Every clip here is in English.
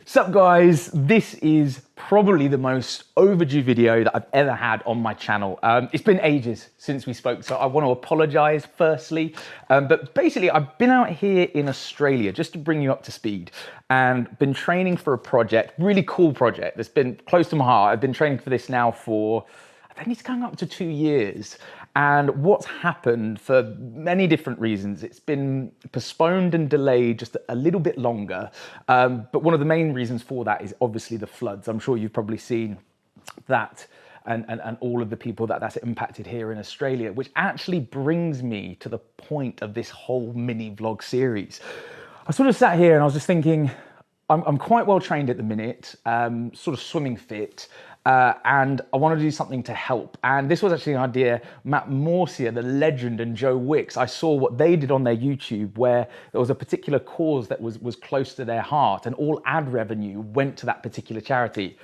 Sup guys, this is probably the most overdue video that I've ever had on my channel. It's been ages since we spoke, so I want to apologize firstly. But basically, I've been out here in Australia just to bring you up to speed and been training for a project, really cool project that's been close to my heart. I've been training for this now for, I think it's going up to 2 years. And what's happened for many different reasons, it's been postponed and delayed just a little bit longer. But one of the main reasons for that is obviously the floods. I'm sure you've probably seen that and all of the people that's impacted here in Australia, which actually brings me to the point of this whole mini vlog series. I sort of sat here and I was just thinking, I'm quite well trained at the minute, sort of swimming fit. And I wanted to do something to help. And this was actually an idea, Matt Morcia, the legend, and Joe Wicks. I saw what they did on their YouTube where there was a particular cause that was close to their heart and all ad revenue went to that particular charity.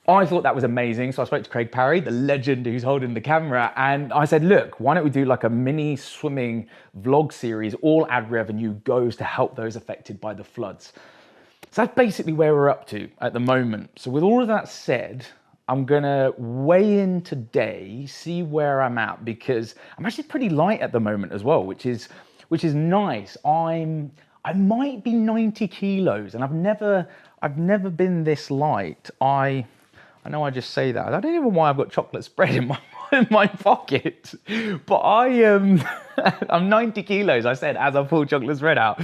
I thought that was amazing. So I spoke to Craig Parry, the legend who's holding the camera. And I said, look, why don't we do like a mini swimming vlog series? All ad revenue goes to help those affected by the floods. So that's basically where we're up to at the moment. So with all of that said, I'm gonna weigh in today, see where I'm at, because I'm actually pretty light at the moment as well, which is nice. I might be 90 kilos, and I've never been this light. I know I just say that. I don't even know why I've got chocolate spread in my pocket, but I'm 90 kilos. I said as I pull chocolate spread out.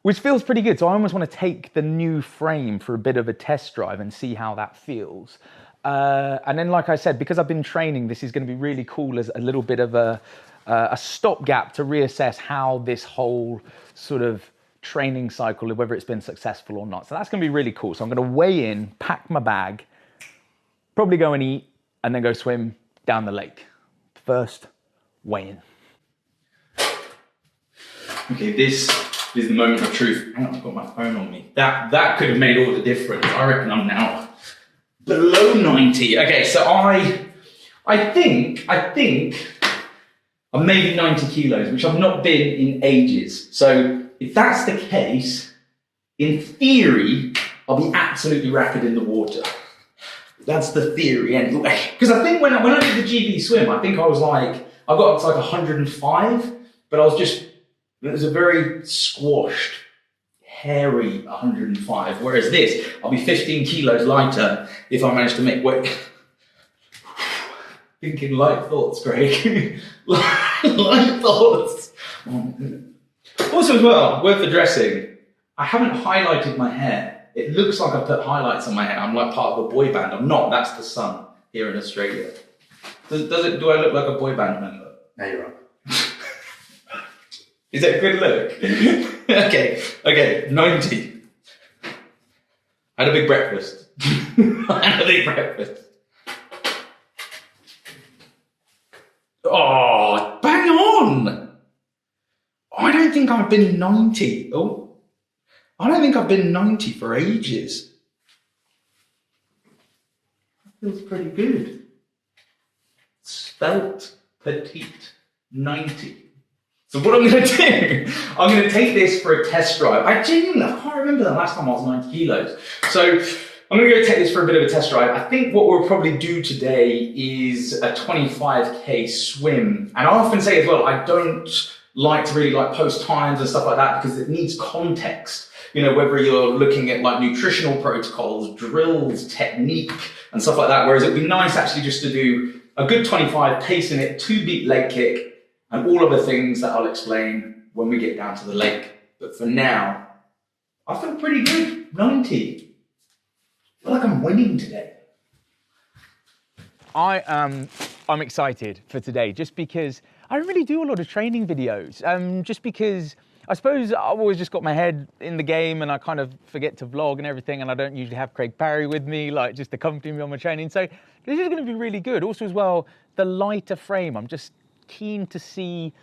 Which feels pretty good. So I almost want to take the new frame for a bit of a test drive and see how that feels. And then, like I said, because I've been training, this is going to be really cool as a little bit of a stopgap to reassess how this whole sort of training cycle, whether it's been successful or not. So that's going to be really cool. So I'm going to weigh in, pack my bag, probably go and eat, and then go swim down the lake. First, weigh in. Okay, this is the moment of truth. Hang on, I've got my phone on me. That could have made all the difference. I reckon I'm now below 90. Okay, so I think I'm maybe 90 kilos, which I've not been in ages. So if that's the case, in theory, I'll be absolutely rapid in the water. That's the theory anyway. Because I think when I did the GB swim, I think I got up to like 105, but it was a very squashed, hairy 105. Whereas this, I'll be 15 kilos lighter if I manage to make weight. Thinking light thoughts, Craig. light thoughts. Also as well, worth addressing, I haven't highlighted my hair. It looks like I put highlights on my hair. I'm like part of a boy band. I'm not. That's the sun here in Australia. Do I look like a boy band member? No, you're right. Is that a good look? Okay, 90. I had a big breakfast. Oh, bang on! I don't think I've been 90. Oh, I don't think I've been 90 for ages. That feels pretty good. Svelte, petite, 90. So what I'm going to do, I'm going to take this for a test drive. I can't remember the last time I was 90 kilos. So I'm going to go take this for a bit of a test drive. I think what we'll probably do today is a 25k swim. And I often say as well, I don't like to really post times and stuff like that because it needs context. You know, whether you're looking at like nutritional protocols, drills, technique and stuff like that. Whereas it'd be nice actually just to do a good 25, pacing it, 2-beat leg kick, and all of the things that I'll explain when we get down to the lake. But for now, I feel pretty good, 90. I feel like I'm winning today. I'm excited for today just because I don't really do a lot of training videos. Just because I suppose I've always just got my head in the game and I kind of forget to vlog and everything, and I don't usually have Craig Parry with me, like just accompanying me on my training. So this is going to be really good. Also as well, the lighter frame, I'm just keen to see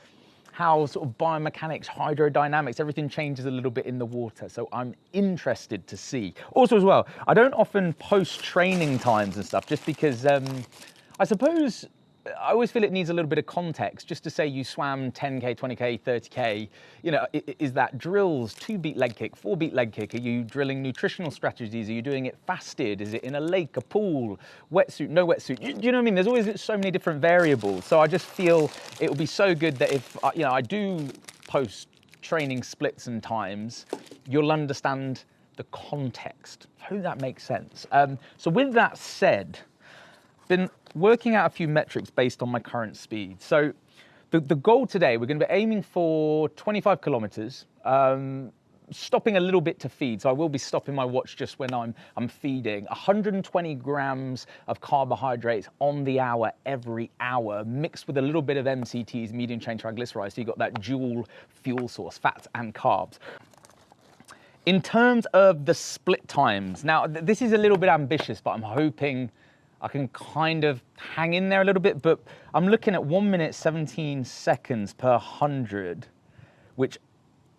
how sort of biomechanics, hydrodynamics, everything changes a little bit in the water. So I'm interested to see. Also as well, I don't often post training times and stuff just because I suppose I always feel it needs a little bit of context, just to say you swam 10K, 20K, 30K, you know, is that drills, 2-beat leg kick, 4-beat leg kick? Are you drilling nutritional strategies? Are you doing it fasted? Is it in a lake, a pool, wetsuit, no wetsuit? Do you know what I mean? There's always so many different variables. So I just feel it would be so good that if, you know, I do post training splits and times, you'll understand the context. I hope that makes sense. So with that said, been working out a few metrics based on my current speed. So the goal today, we're going to be aiming for 25 kilometers, stopping a little bit to feed. So I will be stopping my watch just when I'm feeding. 120 grams of carbohydrates on the hour, every hour, mixed with a little bit of MCTs, medium chain triglycerides. So you've got that dual fuel source, fats and carbs. In terms of the split times, now this is a little bit ambitious, but I'm hoping I can kind of hang in there a little bit, but I'm looking at 1 minute, 17 seconds per 100, which,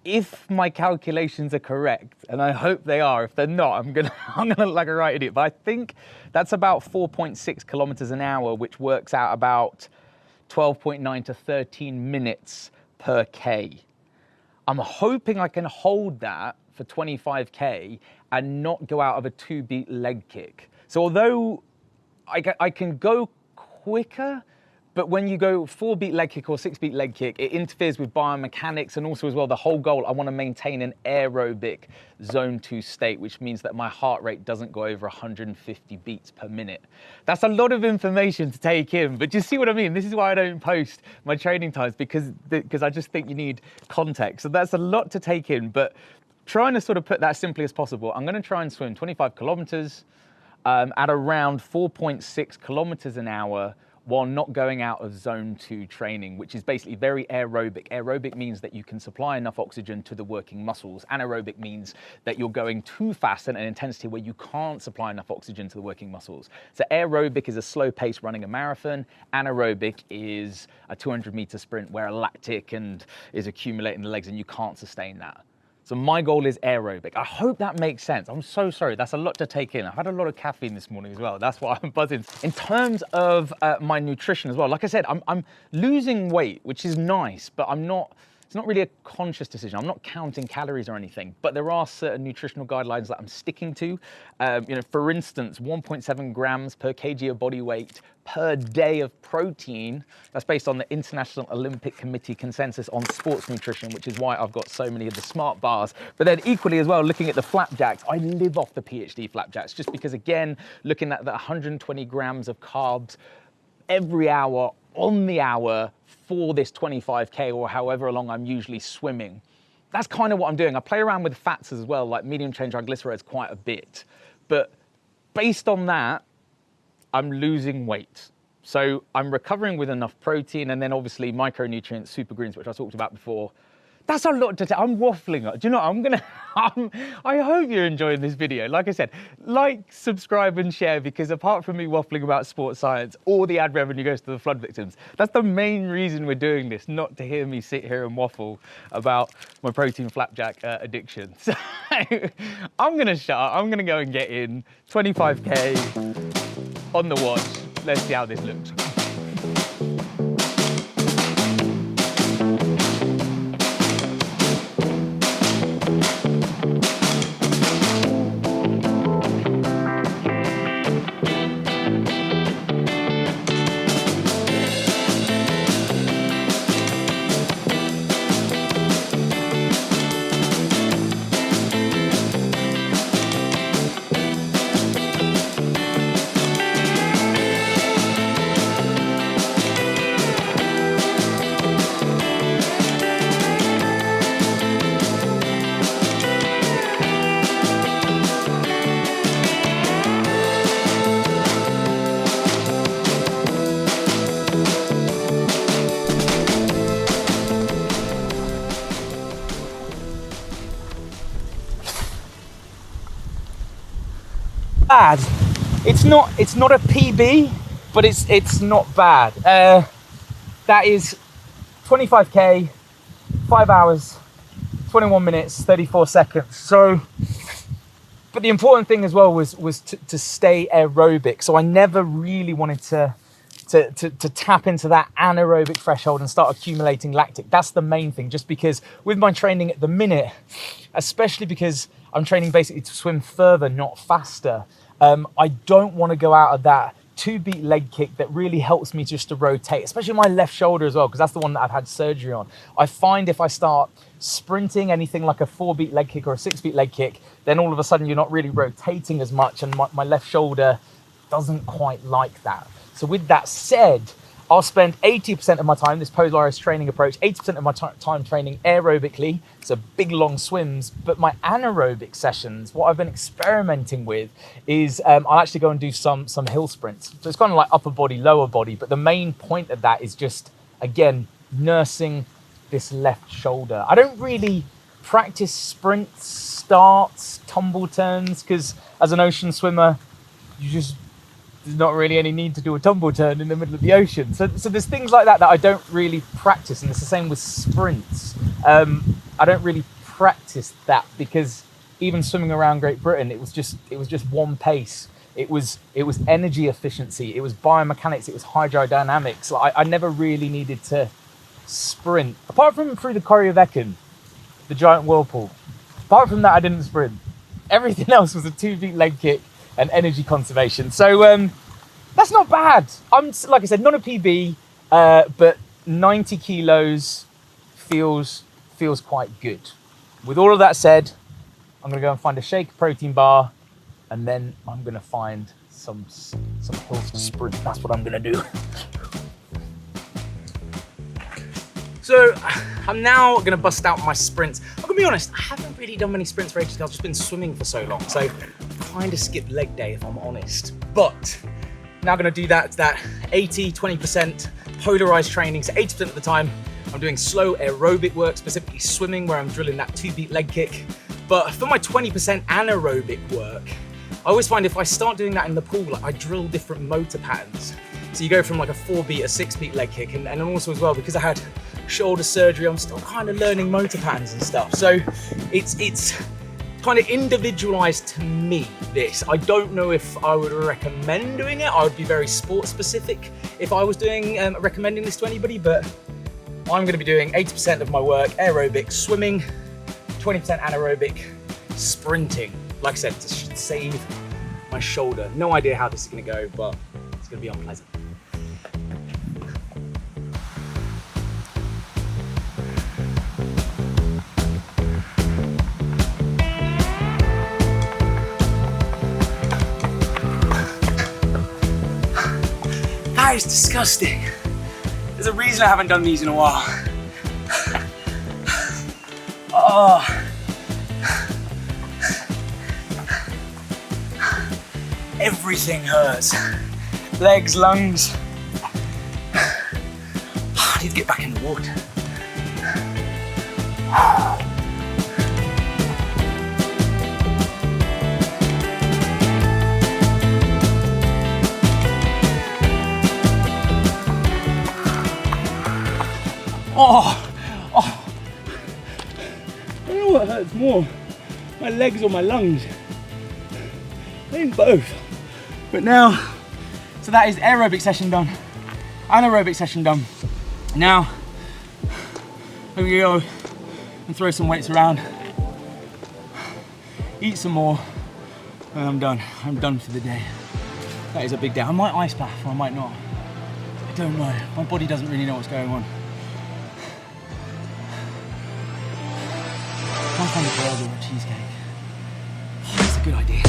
if my calculations are correct, and I hope they are, if they're not, I'm gonna look like a right idiot, but I think that's about 4.6 kilometers an hour, which works out about 12.9 to 13 minutes per K. I'm hoping I can hold that for 25K and not go out of a 2-beat leg kick. So although I can go quicker, but when you go 4-beat leg kick or 6-beat leg kick, it interferes with biomechanics, and also as well, the whole goal, I want to maintain an aerobic zone 2 state, which means that my heart rate doesn't go over 150 beats per minute. That's a lot of information to take in, but you see what I mean? This is why I don't post my training times, because I just think you need context. So that's a lot to take in, but trying to sort of put that simply as possible, I'm going to try and swim 25 kilometers at around 4.6 kilometers an hour while not going out of zone 2 training, which is basically very aerobic. Aerobic means that you can supply enough oxygen to the working muscles. Anaerobic means that you're going too fast at an intensity where you can't supply enough oxygen to the working muscles. So aerobic is a slow pace running a marathon. Anaerobic is a 200-meter sprint where a lactic is accumulating in the legs and you can't sustain that. So my goal is aerobic. I hope that makes sense. I'm so sorry, that's a lot to take in. I've had a lot of caffeine this morning as well. That's why I'm buzzing. In terms of my nutrition as well, like I said, I'm losing weight, which is nice, but it's not really a conscious decision. I'm not counting calories or anything, but there are certain nutritional guidelines that I'm sticking to. You know, for instance, 1.7 grams per kg of body weight per day of protein. That's based on the International Olympic Committee consensus on sports nutrition, which is why I've got so many of the smart bars. But then equally as well, looking at the flapjacks, I live off the PhD flapjacks, just because, again, looking at the 120 grams of carbs every hour on the hour for this 25K or however long I'm usually swimming. That's kind of what I'm doing. I play around with fats as well, like medium chain triglycerides quite a bit. But based on that, I'm losing weight. So I'm recovering with enough protein, and then obviously micronutrients, super greens, which I talked about before. That's a lot to take. I'm waffling. Do you know what? I hope you're enjoying this video. Like I said, like, subscribe and share, because apart from me waffling about sports science, all the ad revenue goes to the flood victims. That's the main reason we're doing this, not to hear me sit here and waffle about my protein flapjack addiction. So I'm gonna shut up. I'm gonna go and get in 25K on the watch. Let's see how this looks. Bad. It's not a PB, but it's not bad. That is 25K, 5 hours, 21 minutes, 34 seconds. So, but the important thing as well was to stay aerobic. So I never really wanted to to tap into that anaerobic threshold and start accumulating lactic. That's the main thing, just because with my training at the minute, especially because I'm training basically to swim further, not faster, I don't want to go out of that 2-beat leg kick that really helps me just to rotate, especially my left shoulder as well, because that's the one that I've had surgery on. I find if I start sprinting anything like a 4-beat leg kick or a 6-beat leg kick, then all of a sudden you're not really rotating as much, and my left shoulder doesn't quite like that. So with that said, I'll spend 80% of my time, this polarized training approach, 80% of my time training aerobically, so big long swims, but my anaerobic sessions, what I've been experimenting with is I'll actually go and do some hill sprints. So it's kind of like upper body, lower body, but the main point of that is just, again, nursing this left shoulder. I don't really practice sprints, starts, tumble turns, because as an ocean swimmer, there's not really any need to do a tumble turn in the middle of the ocean. So there's things like that I don't really practice, and it's the same with sprints. I don't really practice that because even swimming around Great Britain, it was just one pace. It was energy efficiency, it was biomechanics, it was hydrodynamics. Like I never really needed to sprint, apart from through the Corrie of Ecken, the giant whirlpool. Apart from that, I didn't sprint. Everything else was a 2-beat leg kick and energy conservation. So that's not bad. I'm, like I said, not a PB, but 90 kilos feels quite good. With all of that said, I'm gonna go and find a shake protein bar, and then I'm gonna find some hills to sprint. That's what I'm gonna do. So I'm now gonna bust out my sprints. I'm gonna be honest, I haven't really done many sprints for ages. I've just been swimming for so long. So kind of skipped leg day if I'm honest. But now gonna do that 80, 20% polarized training. So 80% of the time, I'm doing slow aerobic work, specifically swimming, where I'm drilling that 2-beat leg kick. But for my 20% anaerobic work, I always find if I start doing that in the pool, like I drill different motor patterns. So you go from like a 4-beat, a 6-beat leg kick, and also as well, because I had shoulder surgery, I'm still kind of learning motor patterns and stuff. So it's kind of individualized to me, this. I don't know if I would recommend doing it. I would be very sport specific if I was doing recommending this to anybody, but I'm gonna be doing 80% of my work aerobic swimming, 20% anaerobic sprinting. Like I said, this should save my shoulder. No idea how this is gonna go, but it's gonna be unpleasant. That is disgusting. There's a reason I haven't done these in a while. Oh. Everything hurts. Legs, lungs. I need to get back in the water. Oh. I don't know what hurts more, my legs or my lungs. I think both. But now, so that is aerobic session done, anaerobic session done. Now, I'm gonna go and throw some weights around, eat some more, and I'm done. I'm done for the day. That is a big day. I might ice bath or I might not. I don't know. My body doesn't really know what's going on. I might find a burger or a cheesecake. Oh, that's a good idea.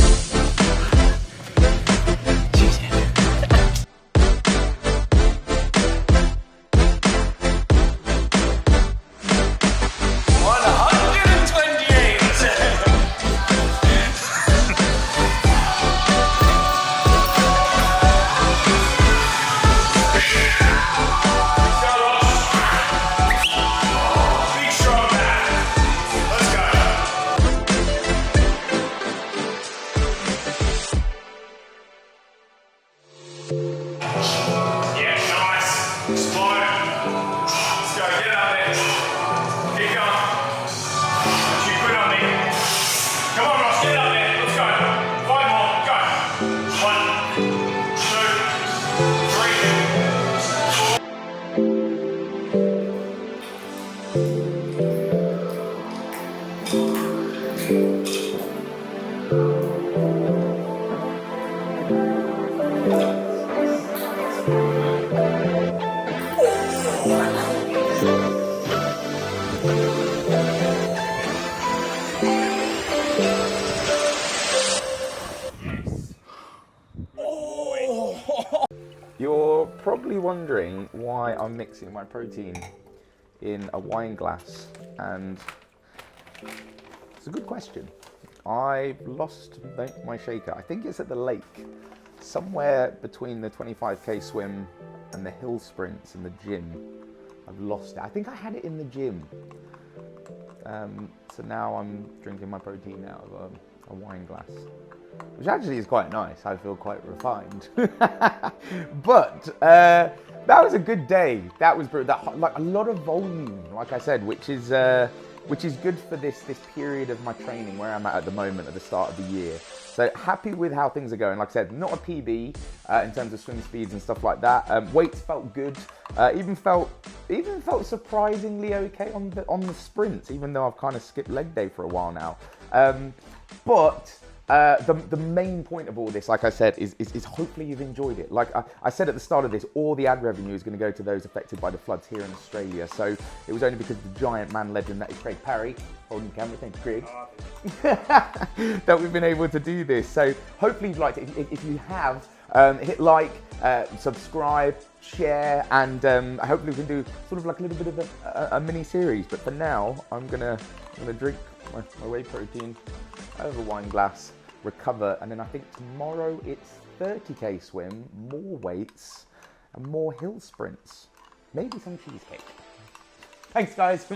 probably wondering why I'm mixing my protein in a wine glass, and it's a good question. I've lost my shaker. I think it's at the lake, somewhere between the 25k swim and the hill sprints in the gym. I've lost it. I think I had it in the gym. So now I'm drinking my protein out of a wine glass, which actually is quite nice. I feel quite refined. But that was a good day. That was like a lot of volume, like I said, which is good for this period of my training where I'm at the moment at the start of the year. So happy with how things are going. Like I said, not a PB in terms of swim speeds and stuff like that. Weights felt good. Even felt surprisingly okay on the sprints, even though I've kind of skipped leg day for a while now. But the main point of all this, like I said, is hopefully you've enjoyed it. Like I said at the start of this, all the ad revenue is going to go to those affected by the floods here in Australia. So it was only because of the giant man legend that is Craig Parry, holding the camera, thank you, Craig, that we've been able to do this. So hopefully you've liked it. If you have, hit like, subscribe, share, and hopefully we can do sort of like a little bit of a mini series. But for now, I'm gonna drink my whey protein over a wine glass, recover, and then I think tomorrow it's 30k swim, more weights, and more hill sprints. Maybe some cheesecake. Thanks, guys.